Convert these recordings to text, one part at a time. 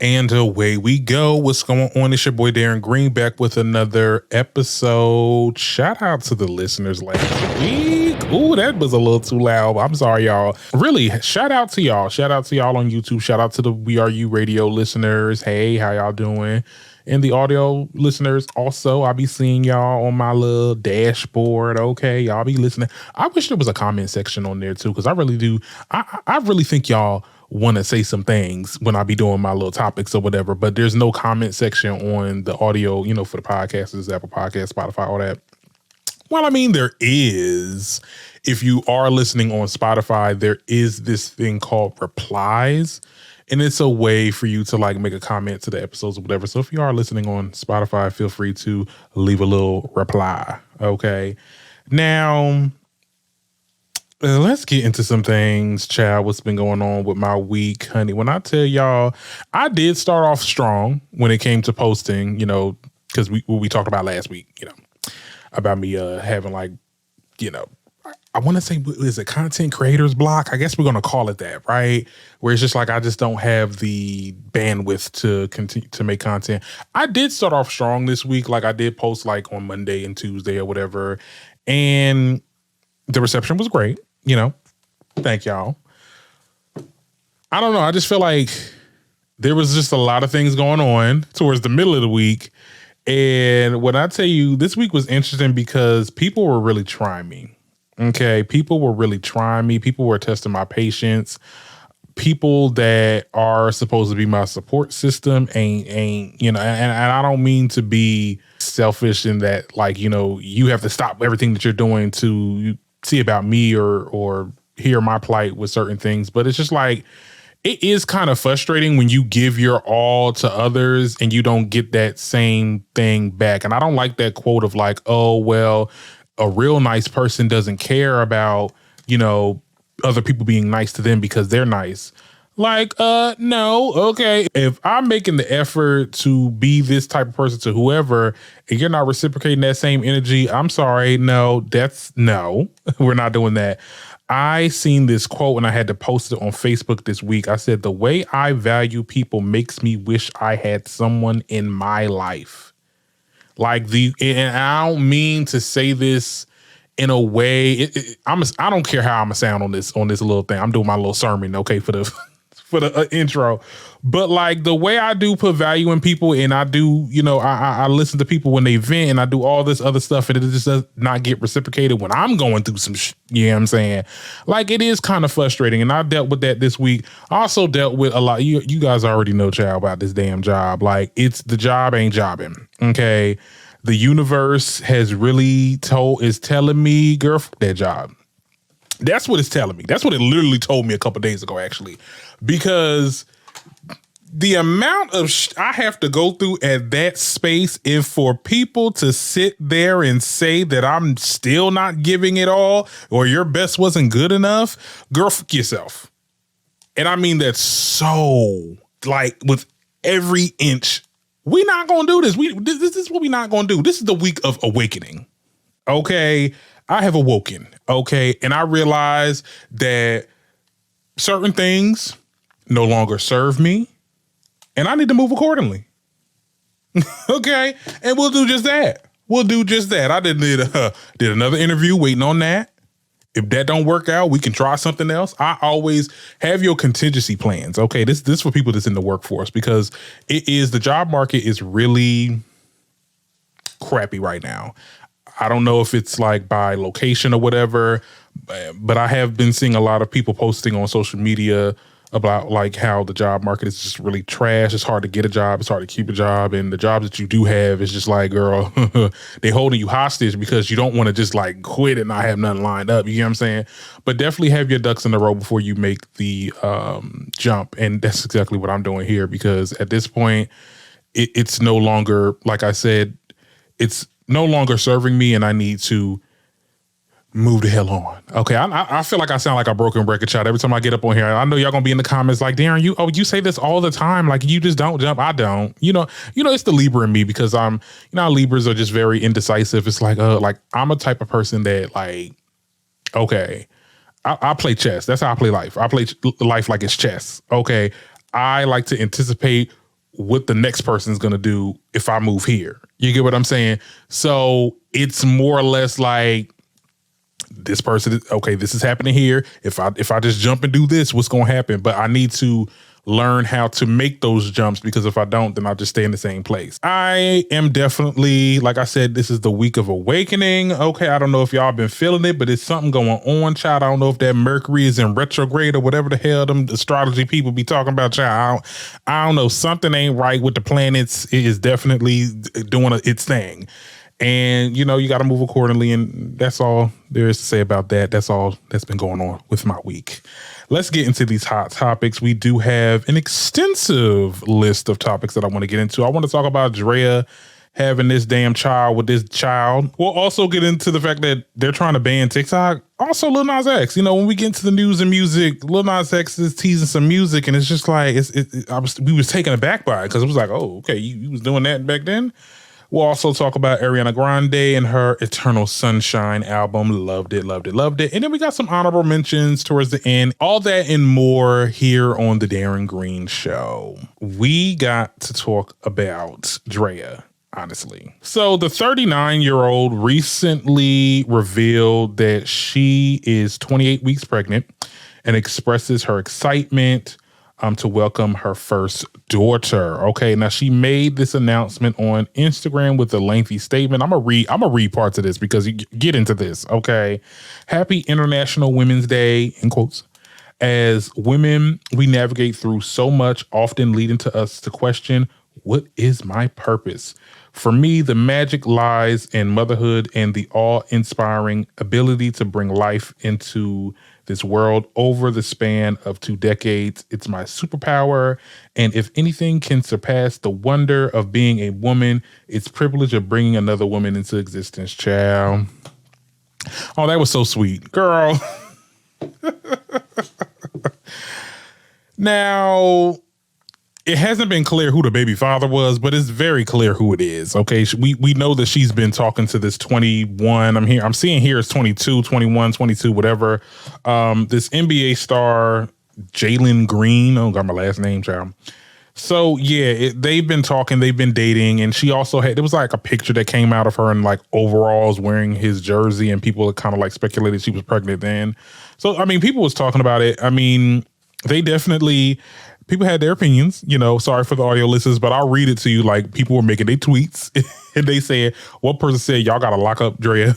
And away we go. What's going on? It's your boy Darren Green back with another episode. Shout out to the listeners last week. Ooh, that was a little too loud. I'm sorry, y'all. Really, shout out to y'all. Shout out to y'all on YouTube. Shout out to the We Are You radio listeners. Hey, how y'all doing? And the audio listeners also, I'll be seeing y'all on my little dashboard. Okay, y'all be listening. I wish there was a comment section on there too, because I really do. I really think y'all want to say some things when I be doing my little topics or whatever, but there's no comment section on the audio, for the podcasts, Apple Podcasts, Spotify, all that. Well, I mean, there is. If you are listening on Spotify, there is this thing called replies, and it's a way for you to like make a comment to the episodes or whatever. So if you are listening on Spotify, feel free to leave a little reply. Okay. Now, let's get into some things, child. What's been going on with my week, honey? When I tell y'all, I did start off strong when it came to posting, because we talked about last week, about me having like, I want to say, is it content creators block? I guess we're going to call it that, right? Where it's just like, I just don't have the bandwidth to continue to make content. I did start off strong this week. Like I did post like on Monday and Tuesday or whatever. And the reception was great. Thank y'all. I don't know. I just feel like there was just a lot of things going on towards the middle of the week. And when I tell you, this week was interesting because people were really trying me. Okay. People were really trying me. People were testing my patience. People that are supposed to be my support system ain't, and I don't mean to be selfish in that, like, you have to stop everything that you're doing to see about me or hear my plight with certain things. But it's just like, it is kind of frustrating when you give your all to others and you don't get that same thing back. And I don't like that quote of like, oh, well, a real nice person doesn't care about, other people being nice to them because they're nice. Like, no, okay. If I'm making the effort to be this type of person to whoever, and you're not reciprocating that same energy, I'm sorry. No, we're not doing that. I seen this quote and I had to post it on Facebook this week. I said, the way I value people makes me wish I had someone in my life. And I don't mean to say this in a way, I don't care how I'm gonna sound on this little thing. I'm doing my little sermon, okay, for the intro, but like the way I do put value in people, and I do, I listen to people when they vent, and I do all this other stuff, and it just does not get reciprocated when I'm going through some you know what I'm saying? Like, it is kind of frustrating, and I dealt with that this week. I also dealt with a lot. You guys already know, child, about this damn job. Like, it's the job ain't jobbing, okay? The universe has really is telling me, girl, fuck that job. That's what it's telling me. That's what it literally told me a couple days ago, actually, because the amount of I have to go through at that space, if for people to sit there and say that I'm still not giving it all or your best wasn't good enough, girl, fuck yourself. And I mean that so, like, with every inch. We not gonna do this. This is what we not gonna do. This is the week of awakening. Okay, I have awoken. Okay, and I realize that certain things no longer serve me, and I need to move accordingly. Okay, and we'll do just that. I did another interview, waiting on that. If that don't work out, we can try something else. I always have your contingency plans. Okay, this for people that's in the workforce, because the job market is really crappy right now. I don't know if it's like by location or whatever, but I have been seeing a lot of people posting on social media about like how the job market is just really trash. It's hard to get a job. It's hard to keep a job. And the jobs that you do have is just like, girl, they holding you hostage because you don't want to just like quit and not have nothing lined up. You know what I'm saying? But definitely have your ducks in a row before you make the jump. And that's exactly what I'm doing here, because at this point, it's no longer, like I said, it's no longer serving me, and I need to move the hell on. Okay, I feel like I sound like a broken record, child, every time I get up on here. I know y'all gonna be in the comments like, Darren, you say this all the time, like you just don't jump. I don't. It's the Libra in me, because I'm, Libras are just very indecisive. It's like I'm a type of person that like, okay, I play chess. That's how I play life. I play life like it's chess. Okay, I like to anticipate what the next person's going to do if I move here. You get what I'm saying? So it's more or less like, this person is okay. This is happening here. If I just jump and do this, what's going to happen? But I need to learn how to make those jumps, because if I don't, then I'll just stay in the same place. I am definitely, like I said, this is the week of awakening. Okay, I don't know if y'all been feeling it, but it's something going on, child. I don't know if that Mercury is in retrograde or whatever the hell them astrology people be talking about, child. I don't know. Something ain't right with the planets. It is definitely doing its thing. And, you know, you got to move accordingly. And that's all there is to say about that. That's all that's been going on with my week. Let's get into these hot topics. We do have an extensive list of topics that I want to get into. I want to talk about Draya having this damn child with this child. We'll also get into the fact that they're trying to ban TikTok. Also, Lil Nas X. You know, when we get into the news and music, Lil Nas X is teasing some music, and it's just like, we was taken aback by it, because it was like, oh, okay, you was doing that back then? We'll also talk about Ariana Grande and her Eternal Sunshine album. Loved it, loved it, loved it. And then we got some honorable mentions towards the end. All that and more here on the Darren Green Show. We got to talk about Draya, honestly. So the 39-year-old recently revealed that she is 28 weeks pregnant and expresses her excitement to welcome her first daughter. Okay, now she made this announcement on Instagram with a lengthy statement. I'm gonna read parts of this because you get into this. Okay, happy International Women's Day, in quotes. As women, we navigate through so much, often leading to us to question, what is my purpose? For me, the magic lies in motherhood and the awe-inspiring ability to bring life into this world over the span of 2 decades. It's my superpower. And if anything can surpass the wonder of being a woman, it's privilege of bringing another woman into existence, child. Oh, that was so sweet, girl. Now, it hasn't been clear who the baby father was, but it's very clear who it is. Okay, we know that she's been talking to this 21. I'm seeing here it's 22, 21, 22, whatever. This NBA star, Jalen Green. Oh, got my last name, child. So yeah, they've been talking, they've been dating, and she also there was like a picture that came out of her in like overalls wearing his jersey, and people kind of like speculated she was pregnant then. So I mean, people was talking about it. I mean, they definitely. People had their opinions, you know, sorry for the audio listeners, but I'll read it to you. Like, people were making their tweets and they said, one person said, y'all got to lock up Draya.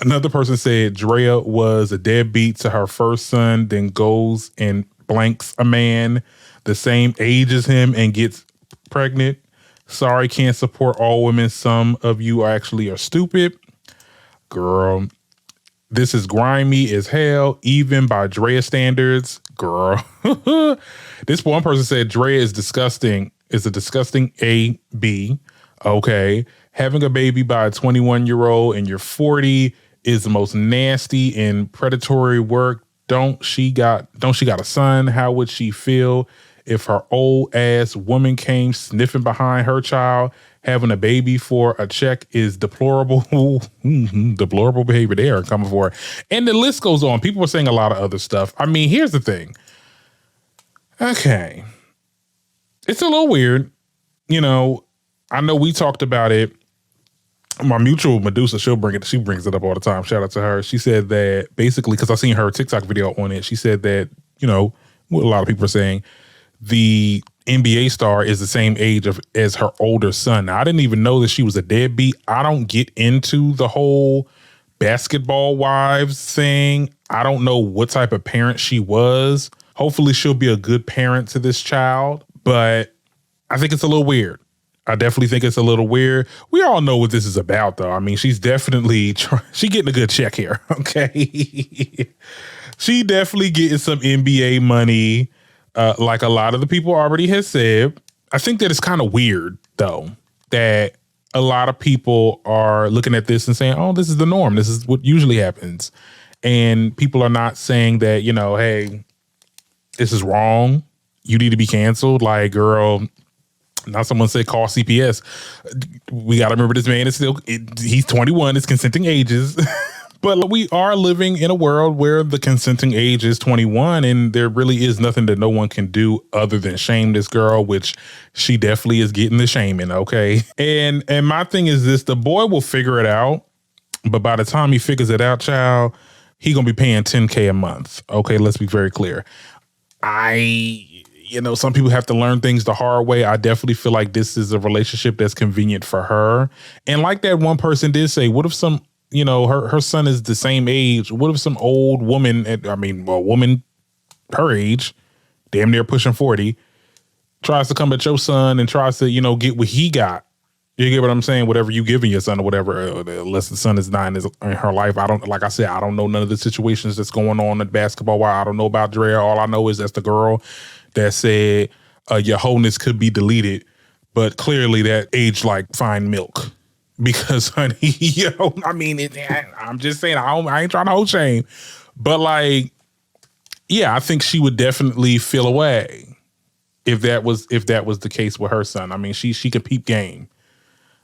Another person said Draya was a deadbeat to her first son, then goes and blanks a man the same age as him and gets pregnant. Sorry, can't support all women. Some of you actually are stupid. Girl, this is grimy as hell, even by Draya standards. Girl. This one person said Draya is disgusting. It's a disgusting AB. Okay. Having a baby by a 21-year-old and you're 40 is the most nasty and predatory work. Don't she got a son? How would she feel if her old ass woman came sniffing behind her child? Having a baby for a check is deplorable. Deplorable behavior they are coming for. And the list goes on. People are saying a lot of other stuff. I mean, here's the thing. Okay. It's a little weird. You know, I know we talked about it. My mutual Medusa, she brings it up all the time. Shout out to her. She said that basically, because I seen her TikTok video on it, she said that, you know, what a lot of people are saying, the NBA star is the same age as her older son. Now, I didn't even know that she was a deadbeat. I don't get into the whole basketball wives thing. I don't know what type of parent she was. Hopefully she'll be a good parent to this child, but I think it's a little weird. I definitely think it's a little weird. We all know what this is about, though. I mean, she's definitely she getting a good check here, okay? She definitely getting some NBA money, like a lot of the people already has said. I think that it's kind of weird, though, that a lot of people are looking at this and saying, oh, this is the norm. This is what usually happens. And people are not saying that, you know, hey, this is wrong. You need to be canceled. Like, girl, now someone said call CPS. We got to remember this man is he's 21. It's consenting ages. But we are living in a world where the consenting age is 21, and there really is nothing that no one can do other than shame this girl, which she definitely is getting the shaming, okay? And my thing is this, the boy will figure it out, but by the time he figures it out, child, he gonna be paying $10K a month. Okay, let's be very clear. Some people have to learn things the hard way. I definitely feel like this is a relationship that's convenient for her. And like that one person did say, what if some, her son is the same age. What if some old woman, woman her age, damn near pushing 40, tries to come at your son and tries to, get what he got. You get what I'm saying? Whatever you giving your son or whatever, unless the son is dying in her life. I don't know none of the situations that's going on in basketball. Why I don't know about Draya. All I know is that's the girl that said your wholeness could be deleted, but clearly that aged like fine milk. Because, honey, I'm just saying, I ain't trying to hold shame, but I think she would definitely feel away if that was the case with her son. I mean, she could peep game.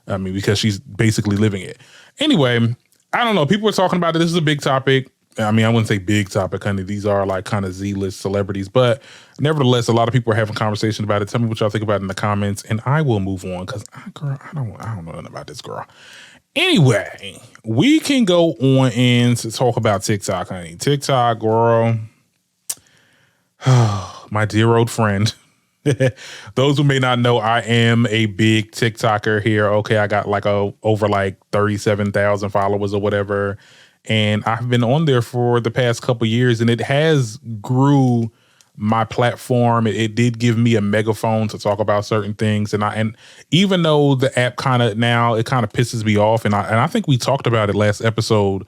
Because she's basically living it. Anyway, I don't know. People are talking about it. This is a big topic. I wouldn't say big topic, honey. These are like kind of Z-list celebrities, but nevertheless, a lot of people are having conversations about it. Tell me what y'all think about it in the comments, and I will move on because, girl, I don't know nothing about this girl. Anyway, we can go on and to talk about TikTok, honey. TikTok, girl. My dear old friend. Those who may not know, I am a big TikToker here. Okay, I got over 37,000 followers or whatever. And I've been on there for the past couple years, and it has grew my platform. It did give me a megaphone to talk about certain things. And even though the app kind of pisses me off, and I think we talked about it last episode,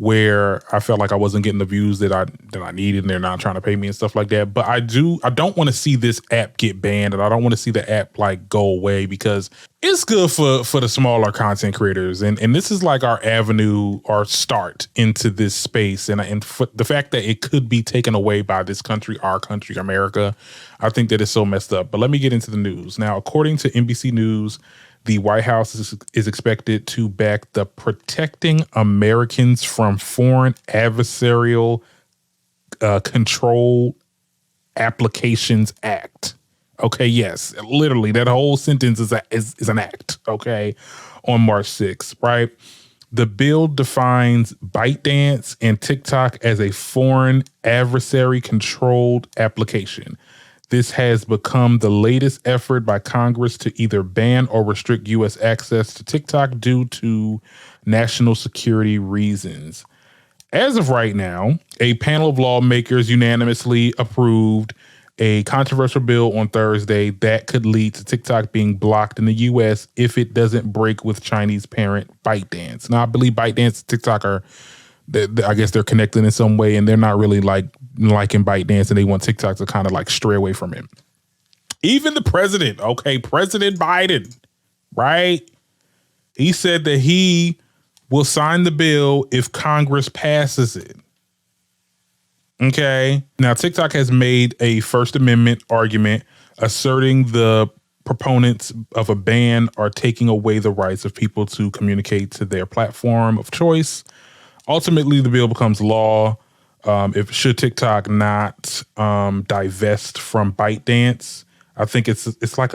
where I felt like I wasn't getting the views that I needed, and they're not trying to pay me and stuff like that. But I don't want to see this app get banned, and I don't want to see the app go away, because it's good for the smaller content creators. And this is like our avenue, our start into this space. And for the fact that it could be taken away by this country, our country, America, I think that is so messed up. But let me get into the news. Now, according to NBC News, the White House is expected to back the Protecting Americans from Foreign Adversarial Control Applications Act. Okay, yes, literally, that whole sentence is an act, okay, on March 6th, right? The bill defines ByteDance and TikTok as a foreign adversary controlled application. This has become the latest effort by Congress to either ban or restrict U.S. access to TikTok due to national security reasons. As of right now, a panel of lawmakers unanimously approved a controversial bill on Thursday that could lead to TikTok being blocked in the U.S. if it doesn't break with Chinese parent ByteDance. Now, I believe ByteDance and TikTok I guess they're connected in some way, and they're not really liking ByteDance, and they want TikTok to kind of stray away from it. Even the president, okay, President Biden, right? He said that he will sign the bill if Congress passes it. Okay. Now, TikTok has made a First Amendment argument asserting the proponents of a ban are taking away the rights of people to communicate to their platform of choice. Ultimately, the bill becomes law. Should TikTok not divest from ByteDance, I think it's like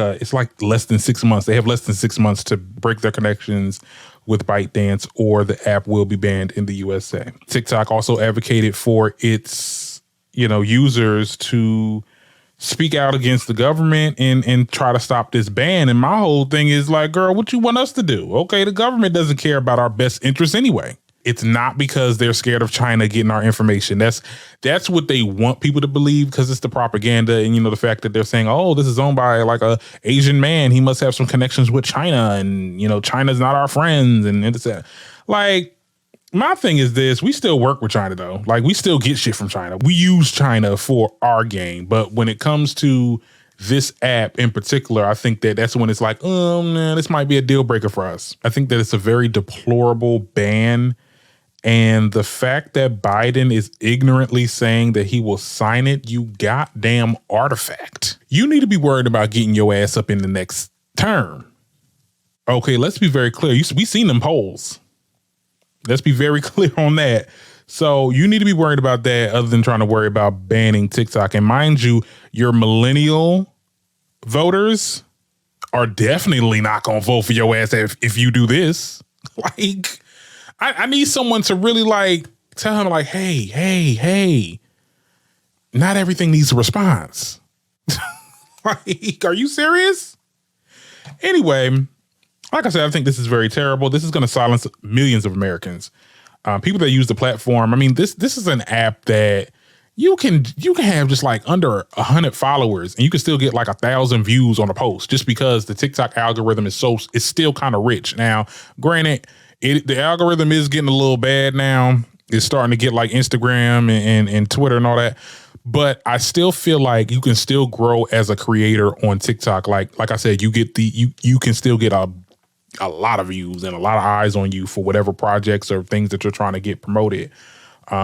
less than 6 months. They have less than 6 months to break their connections with ByteDance, or the app will be banned in the USA. TikTok also advocated for its users to speak out against the government and try to stop this ban. And my whole thing is girl, what you want us to do? Okay, the government doesn't care about our best interests anyway. It's not because they're scared of China getting our information. That's what they want people to believe, because it's the propaganda. And, the fact that they're saying, oh, this is owned by a Asian man. He must have some connections with China, and, China's not our friends. And it's my thing is this: we still work with China, though. We still get shit from China. We use China for our game. But when it comes to this app in particular, I think that's when it's man, this might be a deal breaker for us. I think that it's a very deplorable ban. And the fact that Biden is ignorantly saying that he will sign it, you goddamn artifact. You need to be worried about getting your ass up in the next term. Okay, let's be very clear. We seen them polls. Let's be very clear on that. So you need to be worried about that other than trying to worry about banning TikTok. And mind you, your millennial voters are definitely not going to vote for your ass if you do this. Like, I need someone to really like tell him like, hey, not everything needs a response. Like, are you serious? Anyway, like I said, I think this is very terrible. This is going to silence millions of Americans. People that use the platform. I mean, this is an app that you can have just like under 100 followers and you can still get like 1,000 views on a post just because the TikTok algorithm is still kind of rich. Now, granted, the algorithm is getting a little bad now. It's starting to get like Instagram and Twitter and all that. But I still feel like you can still grow as a creator on TikTok. Like I said, you can still get a lot of views and a lot of eyes on you for whatever projects or things that you're trying to get promoted.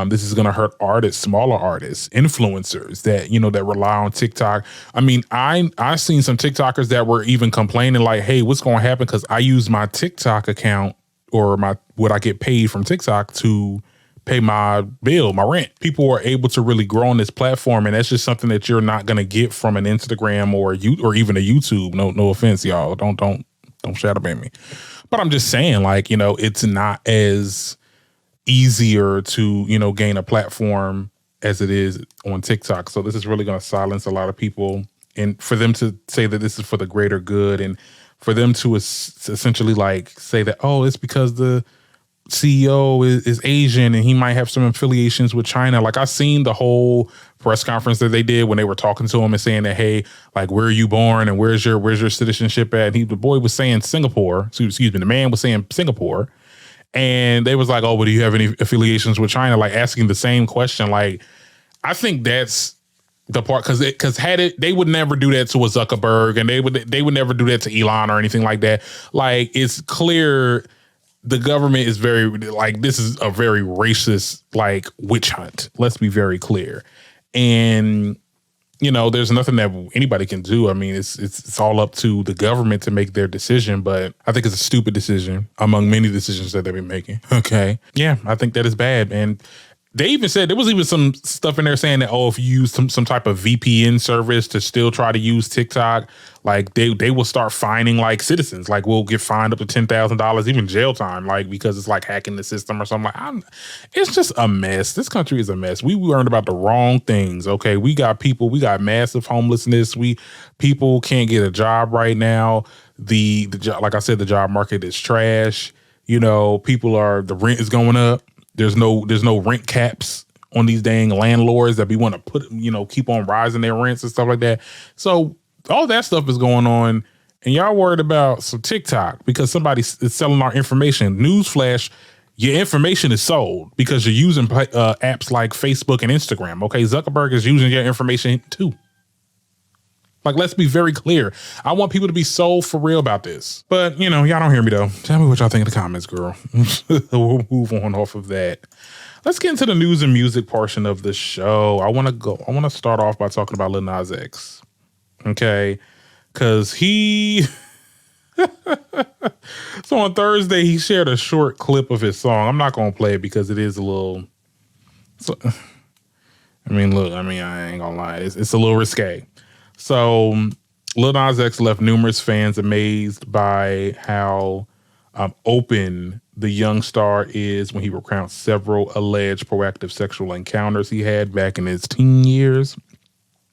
This is going to hurt artists, smaller artists, influencers that rely on TikTok. I mean, I've seen some TikTokers that were even complaining like, hey, what's going to happen? Because I use my TikTok account or what I get paid from TikTok to pay my bill, my rent. People are able to really grow on this platform, and that's just something that you're not going to get from an Instagram or even a YouTube. No offense, y'all. Don't shadow ban me. But I'm just saying, like, it's not as easier to, gain a platform as it is on TikTok. So this is really going to silence a lot of people. And for them to say that this is for the greater good and for them to essentially like say that, oh, it's because the CEO is Asian and he might have some affiliations with China. Like, I seen the whole press conference that they did when they were talking to him and saying that, hey, like, where are you born and where's your citizenship at? And the boy was saying Singapore. Excuse me, the man was saying Singapore. And they was like, oh, but do you have any affiliations with China? Like, asking the same question. Like, I think that's the part, because they would never do that to a Zuckerberg, and they would never do that to Elon or anything like that. Like, it's clear the government is very, like, this is a very racist, like, witch hunt. Let's be very clear. And, there's nothing that anybody can do. I mean, it's all up to the government to make their decision, but I think it's a stupid decision among many decisions that they've been making. Okay. Yeah, I think that is bad. And they even said, there was even some stuff in there saying that, oh, if you use some type of VPN service to still try to use TikTok, like they will start fining like citizens, like we'll get fined up to $10,000, even jail time, like because it's like hacking the system or something. Like, it's just a mess. This country is a mess. We learned about the wrong things. Okay, we got massive homelessness. People can't get a job right now. The job, like I said, the job market is trash. The rent is going up. There's no rent caps on these dang landlords that we want to put, keep on rising their rents and stuff like that. So all that stuff is going on, and y'all worried about some TikTok because somebody is selling our information. Newsflash, your information is sold because you're using apps like Facebook and Instagram. Okay, Zuckerberg is using your information too. Like, let's be very clear. I want people to be so for real about this. But, y'all don't hear me, though. Tell me what y'all think in the comments, girl. We'll move on off of that. Let's get into the news and music portion of the show. I want to start off by talking about Lil Nas X. Okay? Because he... So on Thursday, he shared a short clip of his song. I'm not going to play it because it is a little... I ain't going to lie. It's a little risque. So Lil Nas X left numerous fans amazed by how open the young star is when he recounts several alleged proactive sexual encounters he had back in his teen years.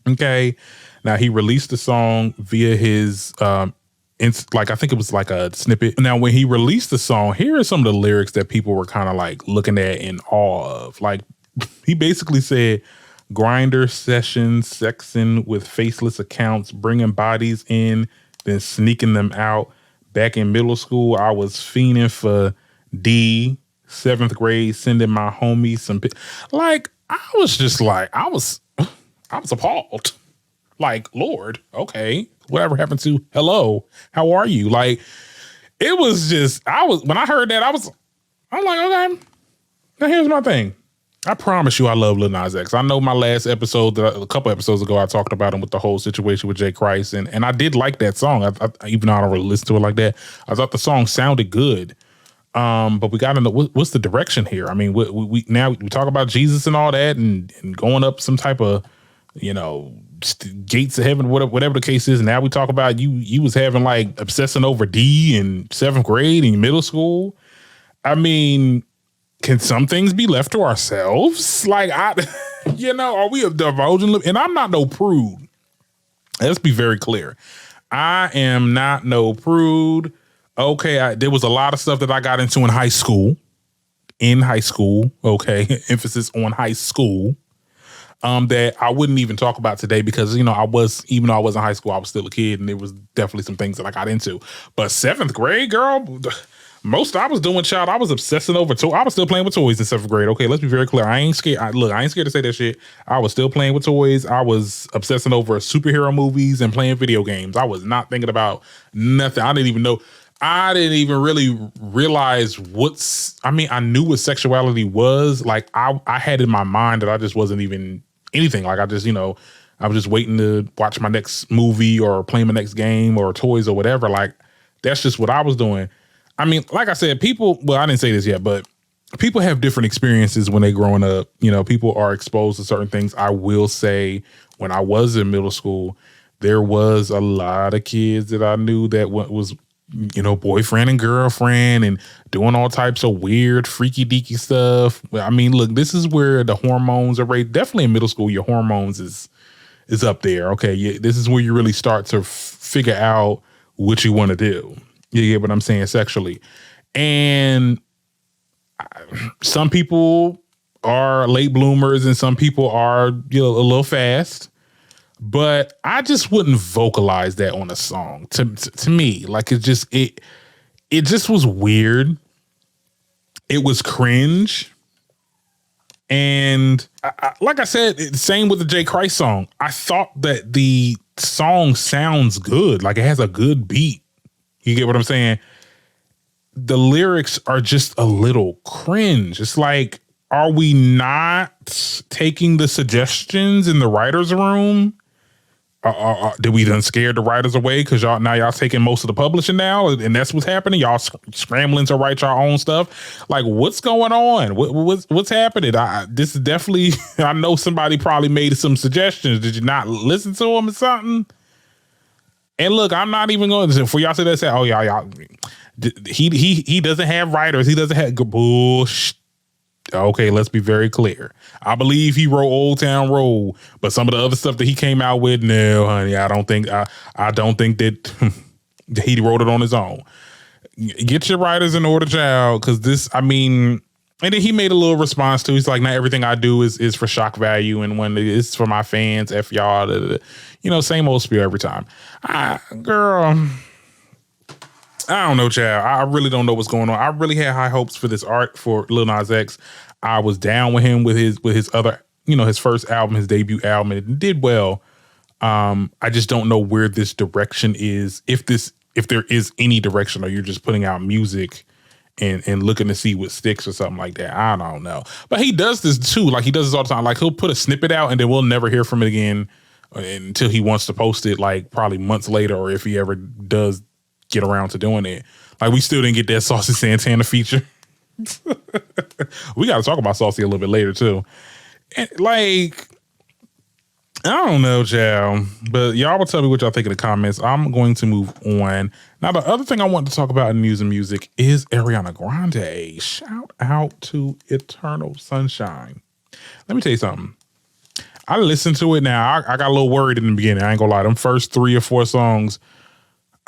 Okay. Now, he released the song via his, I think it was like a snippet. Now, when he released the song, here are some of the lyrics that people were kind of like looking at in awe of. Like, he basically said, grinder sessions, sexing with faceless accounts, bringing bodies in, then sneaking them out. Back in middle school, I was fiending for D. 7th grade, sending my homies some. Like, I was just like, I was appalled. Like, Lord, okay, whatever happened to hello, how are you? Like, it was just, when I heard that, I'm like, okay, now here's my thing. I promise you I love Lil Nas X. I know my last episode, a couple episodes ago, I talked about him with the whole situation with Jay Christ, and I did like that song. I even though I don't really listen to it like that, I thought the song sounded good. But we got to know what's the direction here. I mean, we now we talk about Jesus and all that, and going up some type of, gates of heaven, whatever the case is. Now we talk about you was having like obsessing over D in 7th grade in middle school. I mean, can some things be left to ourselves? Like, are we divulging? And I'm not no prude. Let's be very clear. I am not no prude. Okay, there was a lot of stuff that I got into in high school. Okay, emphasis on high school. That I wouldn't even talk about today because, even though I was in high school, I was still a kid, and there was definitely some things that I got into. But 7th grade, girl, most I was doing, child, I was obsessing over toys. I was still playing with toys in 7th grade. Okay, let's be very clear. I ain't scared. I ain't scared to say that shit. I was still playing with toys. I was obsessing over superhero movies and playing video games. I was not thinking about nothing. I didn't even really realize I knew what sexuality was. Like I had in my mind that I just wasn't even anything. Like I was just waiting to watch my next movie or play my next game or toys or whatever. Like that's just what I was doing. I mean, like I said, I didn't say this yet, but people have different experiences when they growing up. People are exposed to certain things. I will say when I was in middle school, there was a lot of kids that I knew that was, boyfriend and girlfriend and doing all types of weird, freaky deaky stuff. I mean, look, this is where the hormones are raised. Definitely in middle school, your hormones is up there. Okay. This is where you really start to figure out what you want to do. You get what I'm saying? Sexually. And some people are late bloomers and some people are, a little fast. But I just wouldn't vocalize that on a song. To me, like it just was weird. It was cringe. And like I said, same with the J. Christ song. I thought that the song sounds good. Like it has a good beat. You get what I'm saying? The lyrics are just a little cringe. It's like, are we not taking the suggestions in the writer's room? Did we done scared the writers away because y'all taking most of the publishing now, and that's what's happening? Y'all scrambling to write your own stuff. Like, what's going on? What's happening? This is definitely. I know somebody probably made some suggestions. Did you not listen to them or something? And look, I'm not even going to for y'all say that. Say, oh y'all. He doesn't have writers. He doesn't have bullshit. Okay, let's be very clear. I believe he wrote Old Town Road, but some of the other stuff that he came out with, no, honey, I don't think that he wrote it on his own. Get your writers in order, child, because this, I mean, and then he made a little response to. He's like, not everything I do is for shock value, and when it's for my fans, F y'all, same old spiel every time. Girl. I don't know, child. I really don't know what's going on. I really had high hopes for this art for Lil Nas X. I was down with him with his other, his first album, his debut album, and it did well. I just don't know where this direction is. If there is any direction, or you're just putting out music and looking to see what sticks or something like that. I don't know. But he does this too. Like he does this all the time. Like he'll put a snippet out and then we'll never hear from it again until he wants to post it, like probably months later, or if he ever does get around to doing it. Like we still didn't get that Saucy Santana feature. We got to talk about Saucy a little bit later too. And like, I don't know, child, but y'all will tell me what y'all think in the comments. I'm going to move on. Now, the other thing I want to talk about in news and music is Ariana Grande. Shout out to Eternal Sunshine. Let me tell you something. I listened to it now. I got a little worried in the beginning. I ain't gonna lie. Them first 3 or 4 songs,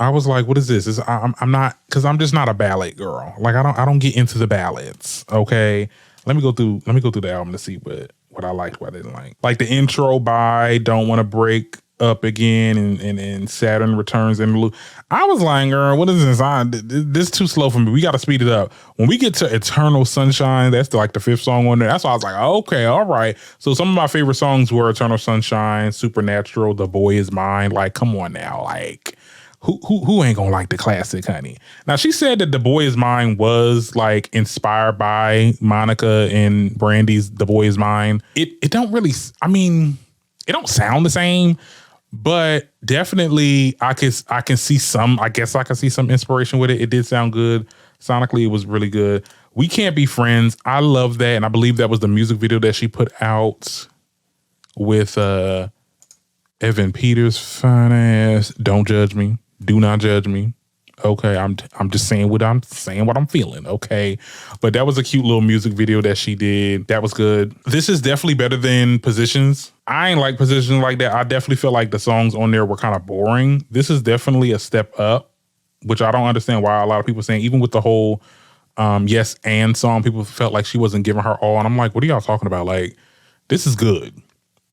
I was like, what is this? I'm not, because I'm just not a ballad girl. Like I don't get into the ballads. Okay. Let me go through the album to see what I liked, what I didn't like. Like the intro by Don't Want to Break Up Again and Saturn Returns in the Loop. I was like, girl, what is this? This is too slow for me. We got to speed it up. When we get to Eternal Sunshine, that's like the 5th song on there. That's why I was like, okay, all right. So some of my favorite songs were Eternal Sunshine, Supernatural, The Boy Is Mine. Like, come on now. Like, who ain't gonna like the classic, honey? Now, she said that The Boy Is Mine was like inspired by Monica and Brandy's The Boy Is Mine. It don't really, I mean, it don't sound the same, but definitely I can see some, I guess I can see some inspiration with it. It did sound good. Sonically, it was really good. We Can't Be Friends. I love that. And I believe that was the music video that she put out with Evan Peters' fine ass. Don't judge me. Do not judge me. Okay, I'm just saying what I'm feeling. Okay, but that was a cute little music video that she did. That was good. This is definitely better than Positions. I ain't like Positions like that. I definitely feel like the songs on there were kind of boring. This is definitely a step up, which I don't understand why a lot of people saying, even with the whole Yes and song, people felt like she wasn't giving her all. And I'm like, what are y'all talking about? Like, this is good.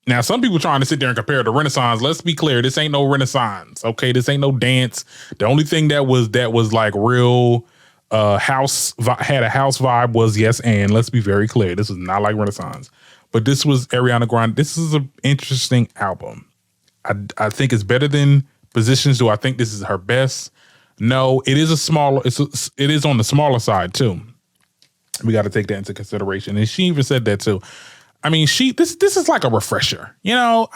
Now, some people trying to sit there and compare it to Renaissance. Let's be clear, this ain't no Renaissance. Okay, this ain't no dance. The only thing that was like real had a house vibe was Yes and. Let's be very clear, this is not like Renaissance. But this was Ariana Grande. This is an interesting album. I think it's better than Positions. Do I think this is her best? No, it is it is on the smaller side too. We got to take that into consideration. And she even said that too. I mean, this is like a refresher. You know,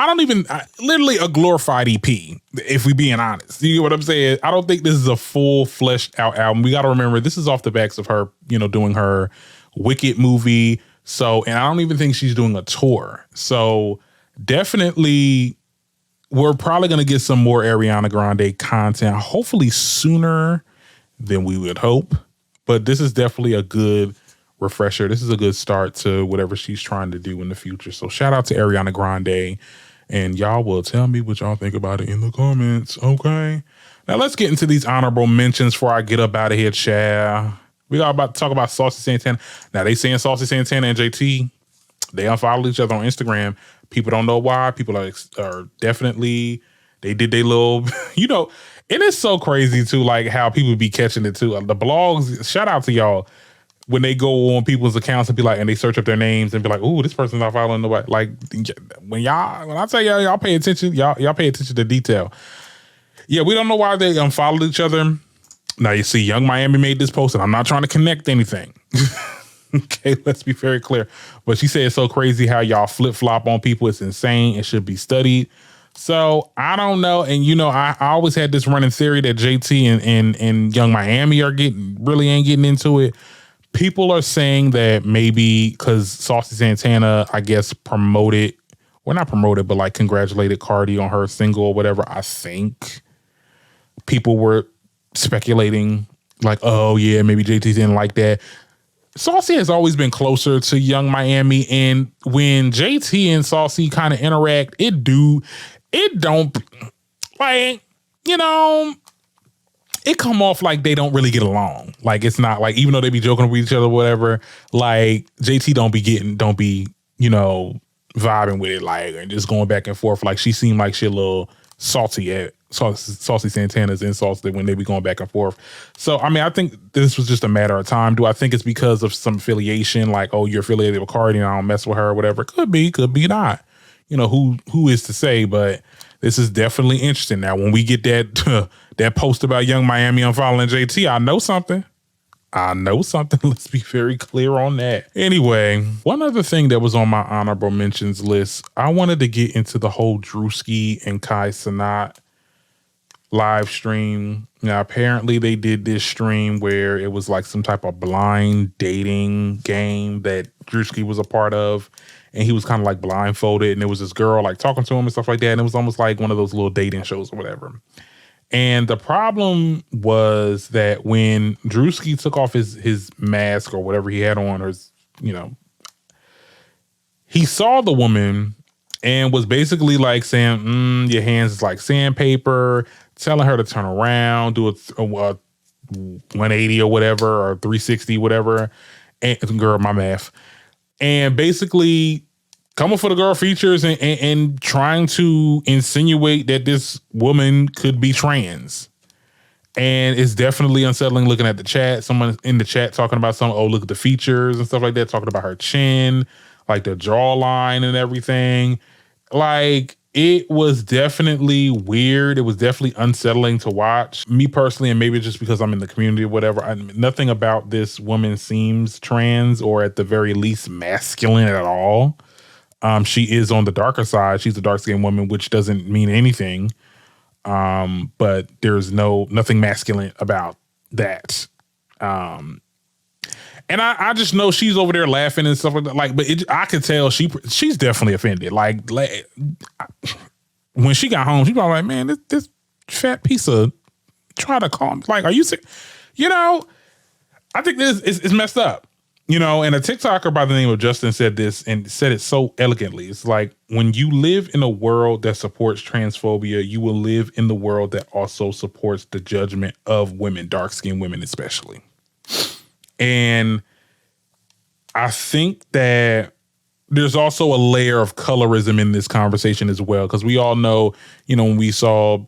literally a glorified EP, if we being honest. You get what I'm saying? I don't think this is a full fleshed out album. We got to remember, this is off the backs of her, doing her Wicked movie. So, and I don't even think she's doing a tour. So definitely, we're probably going to get some more Ariana Grande content, hopefully sooner than we would hope. But this is definitely a good refresher. This is a good start to whatever she's trying to do in the future. So shout out to Ariana Grande, and y'all will tell me what y'all think about it in the comments. Okay. Now let's get into these honorable mentions before I get up out of here, child. We got about to talk about Saucy Santana. Now they saying Saucy Santana and JT, they unfollowed each other on Instagram. People don't know why. People are definitely, they did their little, it is so crazy too, like how people be catching it too. The blogs, shout out to y'all. When they go on people's accounts and be like, and they search up their names and be like, "Ooh, this person's not following nobody." Like when I tell y'all pay attention, y'all pay attention to detail. Yeah, we don't know why they unfollowed each other. Now you see, Young Miami made this post, and I'm not trying to connect anything. Okay, let's be very clear. But she said it's so crazy how y'all flip flop on people. It's insane. It should be studied. So I don't know. And I always had this running theory that JT and Young Miami ain't getting into it. People are saying that maybe because Saucy Santana, I guess, not promoted, but like congratulated Cardi on her single or whatever. I think people were speculating like, oh yeah, maybe JT didn't like that. Saucy has always been closer to Young Miami, and when JT and Saucy kind of interact, it don't like, it come off like they don't really get along. Like, it's not like, even though they be joking with each other or whatever, like JT don't be vibing with it, like, and just going back and forth. Like, she seemed like she a little salty at Saucy Santana's insults when they be going back and forth. So, I mean, I think this was just a matter of time. Do I think it's because of some affiliation? Like, oh, you're affiliated with Cardi and I don't mess with her or whatever. Could be not. Who is to say? But this is definitely interesting. Now, when we get that post about Young Miami unfollowing JT, I know something. Let's be very clear on that. Anyway, one other thing that was on my honorable mentions list, I wanted to get into the whole Druski and Cenat live stream. Now, apparently they did this stream where it was like some type of blind dating game that Druski was a part of. And he was kind of like blindfolded, and there was this girl like talking to him and stuff like that. And it was almost like one of those little dating shows or whatever. And the problem was that when Druski took off his mask or whatever he had on, or he saw the woman and was basically like saying, your hands is like sandpaper, telling her to turn around, do a 180 or whatever, or 360, whatever. And girl, my math. And basically coming for the girl features and trying to insinuate that this woman could be trans. And it's definitely unsettling looking at the chat. Someone in the chat talking about look at the features and stuff like that, talking about her chin, like the jawline and everything. Like, it was definitely weird. It was definitely unsettling to watch. Me personally, and maybe just because I'm in the community or whatever, nothing about this woman seems trans or at the very least masculine at all. She is on the darker side. She's a dark-skinned woman, which doesn't mean anything. But there's nothing masculine about that. And I just know she's over there laughing and stuff like that. Like, but I could tell she's definitely offended. Like when she got home, she probably like, man, this fat piece of try to call me. Like, are you sick? You know, I think this is messed up. You know, and a TikToker by the name of Justin said this and said it so elegantly. It's like, when you live in a world that supports transphobia, you will live in the world that also supports the judgment of women, dark-skinned women especially. And I think that there's also a layer of colorism in this conversation as well, because we all know, you know, when we saw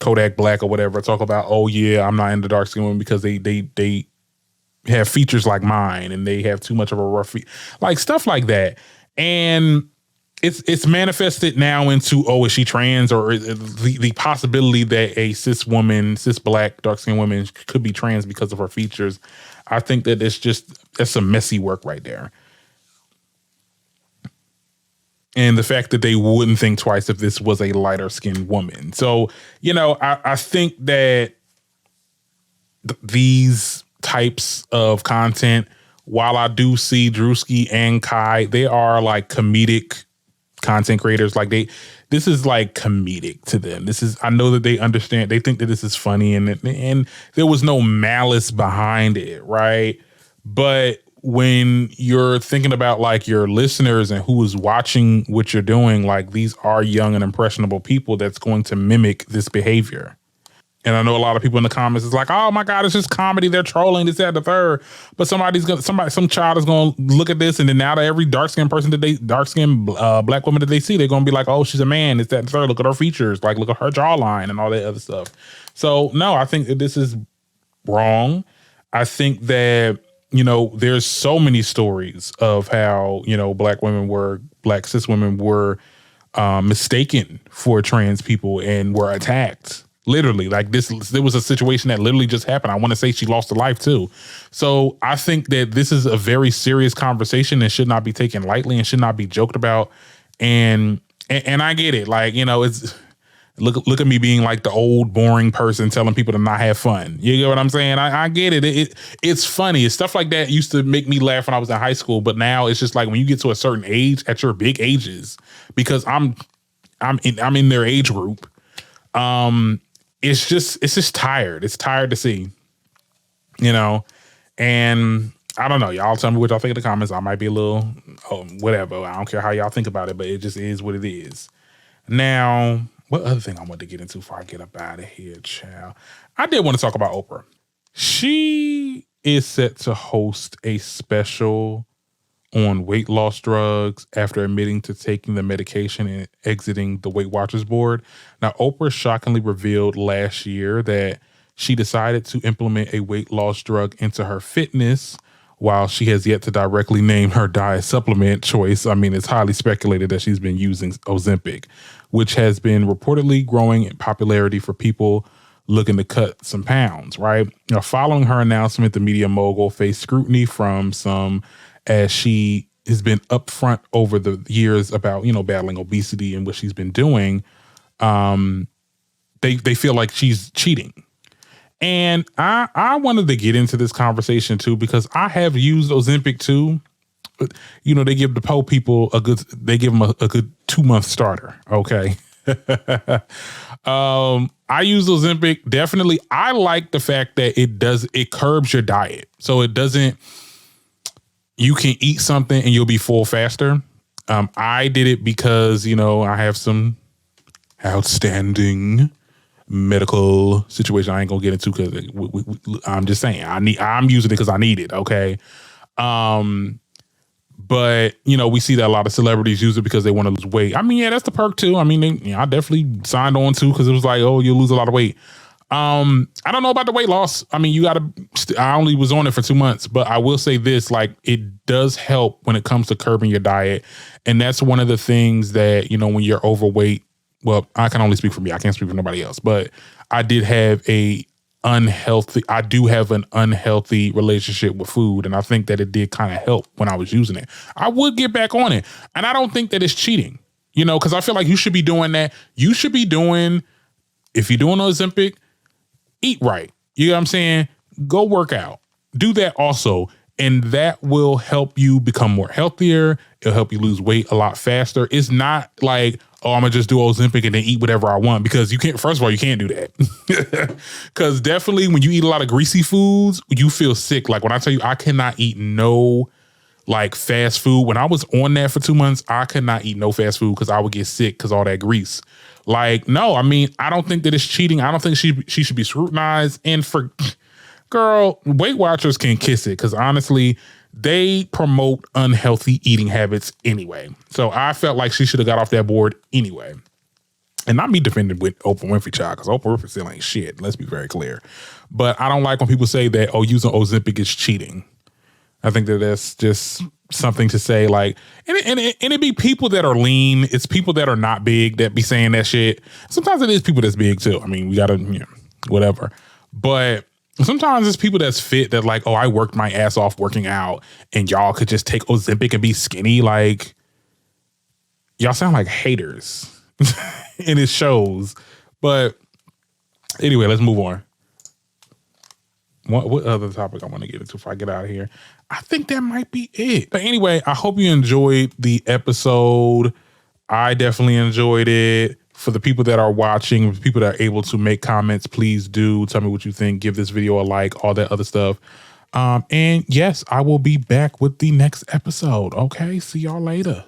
Kodak Black or whatever talk about, oh yeah, I'm not into dark-skinned women because they have features like mine and they have too much of a rough like stuff like that. And it's manifested now into, oh, is she trans? Or the possibility that a cis black dark-skinned woman could be trans because of her features. I think that it's some messy work right there. And the fact that they wouldn't think twice if this was a lighter skinned woman. So, you know, I think that these types of content, while I do see Druski and Kai, they are like comedic content creators. Like this is like comedic to them. I know that they understand, they think that this is funny and there was no malice behind it, right? But when you're thinking about like your listeners and who is watching what you're doing, like these are young and impressionable people that's going to mimic this behavior. And I know a lot of people in the comments is like, oh my God, it's just comedy. They're trolling this, that, the third. But some child is going to look at this, and then now to every dark-skinned black woman that they see, they're going to be like, oh, she's a man. It's that and the third. Look at her features. Like, look at her jawline and all that other stuff. So no, I think that this is wrong. I think that, you know, there's so many stories of how, you know, black cis women were mistaken for trans people and were attacked. Literally, like there was a situation that literally just happened. I want to say she lost her life too. So I think that this is a very serious conversation and should not be taken lightly and should not be joked about. And I get it. Like, you know, it's look at me being like the old boring person telling people to not have fun. You get what I'm saying? I get it. It's funny. It's stuff like that used to make me laugh when I was in high school, but now it's just like when you get to a certain age, at your big ages, because I'm in their age group. It's just tired. It's tired to see, you know, and I don't know. Y'all tell me what y'all think in the comments. I might be a little, whatever. I don't care how y'all think about it, but it just is what it is. Now, what other thing I want to get into before I get up out of here, child? I did want to talk about Oprah. She is set to host a special on weight loss drugs after admitting to taking the medication and exiting the Weight Watchers board. Now, Oprah shockingly revealed last year that she decided to implement a weight loss drug into her fitness, while she has yet to directly name her diet supplement choice. I mean, it's highly speculated that she's been using Ozempic, which has been reportedly growing in popularity for people looking to cut some pounds, right? Now, following her announcement, the media mogul faced scrutiny from some, as she has been upfront over the years about, you know, battling obesity and what she's been doing. They feel like she's cheating. And I wanted to get into this conversation too, because I have used Ozempic too. You know, they give the po people a good 2-month starter. Okay. I use Ozempic. Definitely. I like the fact that it curbs your diet. So it doesn't, you can eat something and you'll be full faster. I did it because, you know, I have some outstanding medical situation I ain't gonna get into because I'm just saying I'm using it because I need it. Okay. But you know, we see that a lot of celebrities use it because they want to lose weight. I mean, yeah, that's the perk too. I mean, I definitely signed on too because it was like, oh, you'll lose a lot of weight. I don't know about the weight loss. I mean, I only was on it for 2 months, but I will say this, like, it does help when it comes to curbing your diet. And that's one of the things that, you know, when you're overweight, well, I can only speak for me. I can't speak for nobody else, but I do have an unhealthy relationship with food. And I think that it did kind of help when I was using it. I would get back on it. And I don't think that it's cheating, you know, because I feel like you should be doing that. You should be doing, if you're doing Ozempic, eat right. You know what I'm saying? go work out. Do that also. And that will help you become more healthier. It'll help you lose weight a lot faster. It's not like, oh, I'm gonna just do Ozempic and then eat whatever I want, because you can't, first of all, you can't do that. Because definitely when you eat a lot of greasy foods, you feel sick. Like when I tell you, I cannot eat no like fast food. When I was on that for 2 months, I could not eat no fast food because I would get sick because all that grease. Like, no, I mean, I don't think that it's cheating. I don't think she should be scrutinized. And for girl, Weight Watchers can kiss it, because honestly, they promote unhealthy eating habits anyway. So I felt like she should have got off that board anyway. And not me defending with Oprah Winfrey, child, because Oprah Winfrey still ain't shit. Let's be very clear. But I don't like when people say that, oh, using Ozempic is cheating. I think that that's just something to say, like, and it be people that are lean. It's people that are not big that be saying that shit. Sometimes it is people that's big too. I mean, we gotta, whatever. But sometimes it's people that's fit that like, oh, I worked my ass off working out and y'all could just take Ozempic and be skinny. Like, y'all sound like haters. And it shows. But anyway, let's move on. What other topic I want to get into before I get out of here? I think that might be it. But anyway, I hope you enjoyed the episode. I definitely enjoyed it. For the people that are watching, people that are able to make comments, please do tell me what you think. Give this video a like, all that other stuff. And yes, I will be back with the next episode. Okay, see y'all later.